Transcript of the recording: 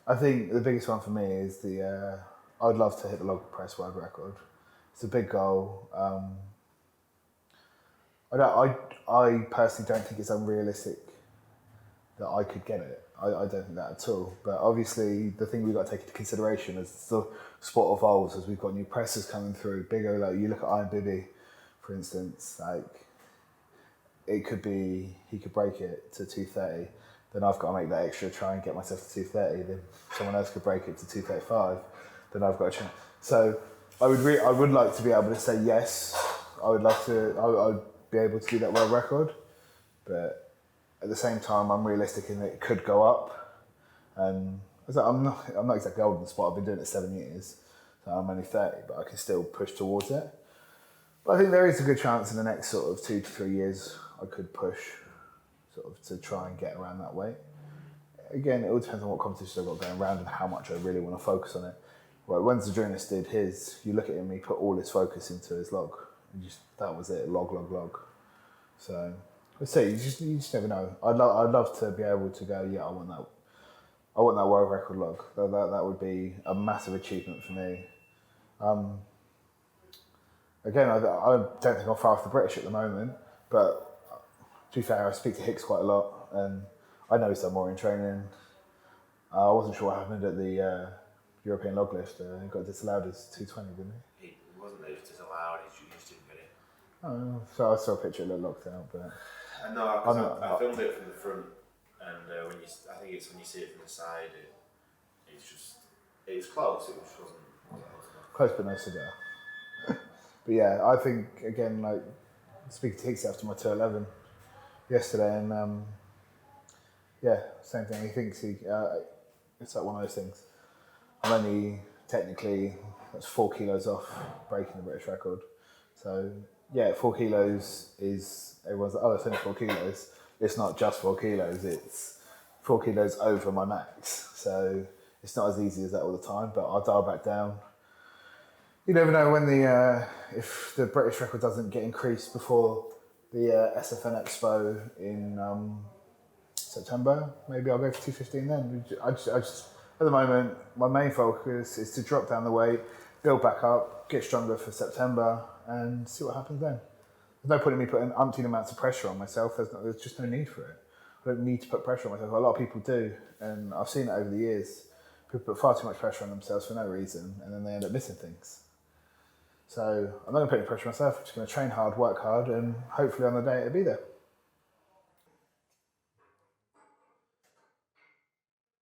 I think the biggest one for me is I'd love to hit the log press world record. It's a big goal. I personally don't think it's unrealistic that I could get it. I don't think that at all. But obviously, the thing we've got to take into consideration is the sport evolves as we've got new presses coming through. Bigger, like you look at Iron Bibby, for instance, like it could be he could break it to 230. Then I've got to make that extra, try and get myself to 230. Then someone else could break it to 235. Then I've got to try. So I would like to be able to say yes. I would like to. I would be able to do that world record, but at the same time, I'm realistic in that it could go up. And I'm not exactly old in the sport. I've been doing it 7 years, so I'm only 30, but I can still push towards it. But I think there is a good chance in the next sort of 2 to 3 years I could push sort of to try and get around that weight. Again, it all depends on what competition I've got going around and how much I really want to focus on it. Well, when Zadrunas did his, you look at him, he put all his focus into his log. And just that was it, log. So let's see, you just never know. I'd love to be able to go, yeah, I want that world record log. That would be a massive achievement for me. Again, I don't think I'm far off the British at the moment, but to be fair, I speak to Hicks quite a lot, and I know he's done more in training. I wasn't sure what happened at the European log lift. He got disallowed as 220, didn't he? He wasn't disallowed, he just didn't get it. Oh, so I saw a picture, it looked locked out, but... No, I filmed it from the front, and I think it's when you see it from the side, it was close, it just wasn't close but no cigar. But yeah, I think, again, like, speaking to Hicks after my 211 yesterday, and yeah, same thing, he thinks it's like one of those things. I'm only technically, that's 4 kilos off breaking the British record. So yeah, 4 kilos is, everyone's like, oh, it's only 4 kilos. It's not just 4 kilos, it's 4 kilos over my max. So it's not as easy as that all the time, but I'll dial back down. You never know when if the British record doesn't get increased before the SFN Expo in September. Maybe I'll go for 215 then. I just at the moment, my main focus is to drop down the weight, build back up, get stronger for September, and see what happens then. There's no point in me putting umpteen amounts of pressure on myself. There's just no need for it. I don't need to put pressure on myself. A lot of people do, and I've seen it over the years. People put far too much pressure on themselves for no reason, and then they end up missing things. So I'm not going to put any pressure on myself. I'm just going to train hard, work hard, and hopefully on the day it'll be there.